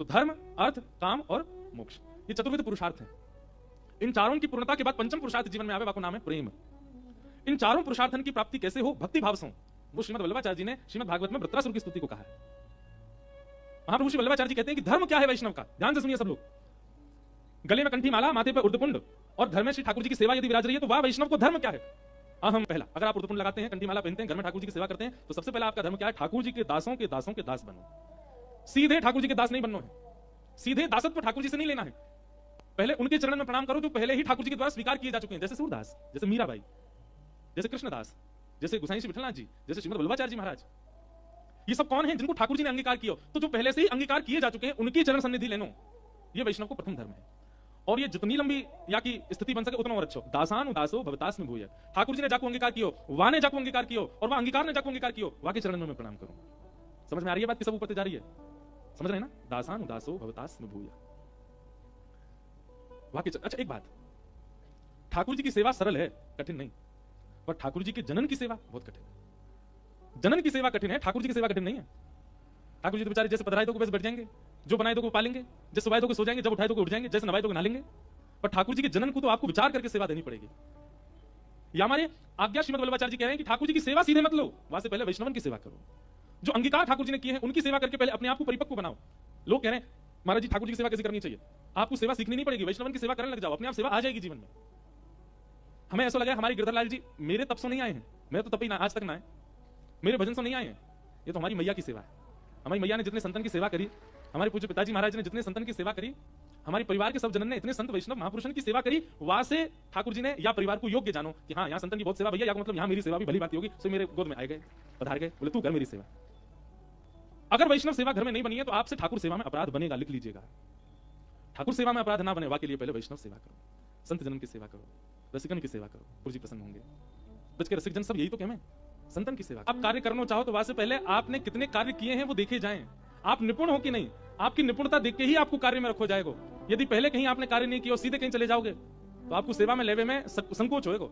तो धर्म, अर्थ, काम और मोक्ष, ये चतुर्विध पुरुषार्थ हैं। इन चारों की पूर्णता के बाद पंचम पुरुषार्थ जीवन में आवे, वाको नाम है प्रेम। इन चारों पुरुषार्थन की प्राप्ति कैसे हो? भक्ति भाव से। वो श्रीमद वल्लभाचार्य जी ने श्रीमद भागवत में वृत्रासुर की स्तुति को कहा है। महाप्रभु श्री वल्लभाचार्य जी कहते हैं कि धर्म क्या है वैष्णव का, ध्यान से सुनिए सब लोग। गले में कंठी माला, माथे पर उर्दपुंड और घर में श्री ठाकुर जी की सेवा यदि विराज रही है तो वाह वैष्णव को धर्म क्या है? अहम पहला, अगर आप उर्दपुंड लगाते हैं, कंठी माला पहनते हैं, घर में ठाकुर जी की सेवा करते हैं, तो सबसे पहला आपका धर्म क्या है? ठाकुर जी के दासों के दासों के दास बनो। सीधे ठाकुर जी के दास नहीं बनना है, सीधे दासत्व ठाकुर जी से नहीं लेना है। पहले उनके चरण में प्रणाम करो जो पहले ही ठाकुर जी के द्वारा स्वीकार किए जा चुके हैं, जैसे सूरदास, जैसे मीराबाई, जैसे कृष्णदास, जैसे गोसाई श्री विठलनाथ जी, जैसे श्रीमद वल्लभाचार्य जी महाराज। ये सब कौन है? जिनको ठाकुर जी ने अंगीकार किया। तो जो पहले से ही अंगीकार किए जा चुके हैं उनकी चरण सन्निधि लेनो, ये वैष्णव को प्रथम धर्म है। और ये जितनी लंबी या की स्थिति बन सके उतना और अच्छा। दासान उदासो भवतास में भूय, ठाकुर जी ने जाको अंगीकार कियो, वाह ने जाको अंगीकार कियो, और वह अंगीकार ने जाको अंगीकार कियो, वाह के चरण में मैं प्रणाम करूं। समझ में आ रही है बात कि सब ऊपर जा रही है? समझ रहे हैं ना? दासान उदासो भवतास में भूय, वाह के अच्छा। एक बात, ठाकुर जी की सेवा सरल है, कठिन नहीं, पर ठाकुर जी के जनन की सेवा बहुत कठिन है। जनन की सेवा कठिन है, ठाकुर जी की सेवा कठिन नहीं है। ठाकुर जी तो बेचारे जैसे पधराए दो वैसे बैठ जाएंगे, जो बनाए दो को पालेंगे, जैसे सुबाए दो को सो जाएंगे, जब उठाए दो को उठ जाएंगे, जैसे नवाए दो को नहा लेंगे। पर ठाकुर जी के जनन को तो आपको विचार करके सेवा देनी पड़ेगी। या हमारे आज्ञा श्रीमद वल्लभाचार्य जी कह रहे हैं कि ठाकुर जी की सेवा सीधे मत लो, वहां से पहले वैष्णवन की सेवा करो। जो अंगीकार ठाकुर जी ने किए हैं उनकी सेवा करके पहले अपने आप को परिपक्व बनाओ। लोग कह रहे हैं महाराज जी ठाकुर जी की सेवा कैसे करनी चाहिए? आपको सेवा सीखनी नहीं पड़ेगी, वैष्णवन की सेवा करने लग जाओ, अपने आप सेवा आ जाएगी जीवन में। हमें ऐसा लगा हमारे गिरधरलाल जी मेरे तप से नहीं आए हैं, मैं तो तपी ना आज तक ना है, मेरे भजन से नहीं आए हैं, ये तो हमारी मैया की सेवा है। हमारी मैया ने जितने संतन की सेवा करी, हमारे पूज्य पिताजी महाराज ने जितने संतन की सेवा करी, हमारे परिवार के सब जनन ने इतने संत वैष्णव महापुरुषों की सेवा करी, वहां से ठाकुर जी ने या परिवार को योग्य जानो कि हाँ यहाँ संतन की बहुत सेवा भैया, या मतलब यहाँ मेरी सेवा भी भली बात होगी। सो मेरे गोद में आए गए, पधार गए, बोले तू कर मेरी सेवा। अगर वैष्णव सेवा घर में नहीं बनी है तो आपसे ठाकुर सेवा में अपराध बनेगा, लिख लीजिएगा। ठाकुर सेवा में अपराध ना बने वा के लिए पहले वैष्णव सेवा करो, संत जनन की सेवा करो, रसिकन की सेवा करो, गुरु जी प्रसन्न होंगे। बच के रसिक जन सब यही तो कहते हैं, संतन की सेवा। आप कार्य करना चाहो तो वहां से पहले आपने कितने कार्य किए हैं वो देखे जाएं। आप निपुण हो कि नहीं, आपकी निपुणता देख के ही आपको कार्य में रखो जाएगा। यदि पहले कहीं आपने कार्य नहीं किया और सीधे कहीं चले जाओगे तो आपको सेवा में लेवे में संकोच होएगा।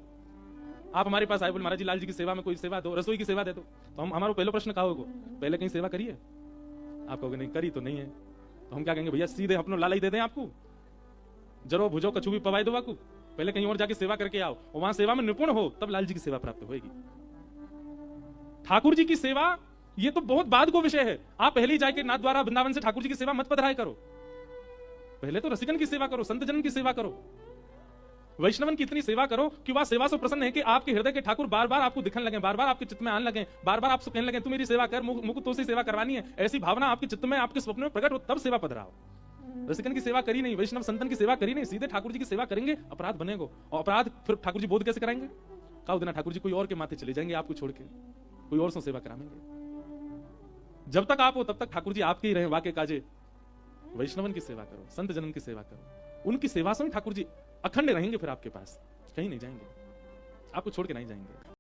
आप हमारे पास आए, बोले महाराज जी लाल जी की सेवा में कोई सेवा दो, रसोई की सेवा दे दो, तो हम हमारा पहला प्रश्न कहा होगा पहले कहीं सेवा करिए? आप कहोगे नहीं करी तो नहीं है, तो हम क्या कहेंगे भैया सीधे अपना लाला ही दे दें आपको, जरो भुजो कछु भी पवाई दो आपको, पहले कहीं और जाके सेवा करके आओ और वहां सेवा में निपुण हो तब लाल जी की सेवा प्राप्त होगी। ठाकुर जी की सेवा ये तो बहुत बाद को विषय है। आप पहले ही जाके नाथ द्वारा वृंदावन से ठाकुर जी की सेवा मत पधराए करो, पहले तो रसिकन की सेवा करो, संत जन की सेवा करो, वैष्णवन की इतनी सेवा करो कि वह सेवा से प्रसन्न है कि आपके हृदय के ठाकुर बार बार आपको दिखने लगे, बार बार आपके चित्त में आने लगे, बार बार आपसे कहने लगे तू मेरी सेवा कर, मुझको तो से सेवा करवानी है। ऐसी भावना आपके चित्त में, आपके स्वप्न में प्रकट हो तब सेवा पधराओ। रसिकन की सेवा करी नहीं, वैष्णव संतन की सेवा करी नहीं, सीधे ठाकुर जी की सेवा करेंगे, अपराध बनेगा। और अपराध फिर ठाकुर जी बोध कैसे कराएंगे? कहा देना ठाकुर जी कोई और के माथे चले जाएंगे, आपको छोड़ के कोई और से सेवा कराएंगे। जब तक आप हो तब तक ठाकुर जी आपके ही रहे, वाके काजे। वैष्णवन की सेवा करो, संत जनन की सेवा करो, उनकी सेवा से ठाकुर जी अखंड रहेंगे, फिर आपके पास कहीं नहीं जाएंगे, आपको छोड़ के नहीं जाएंगे।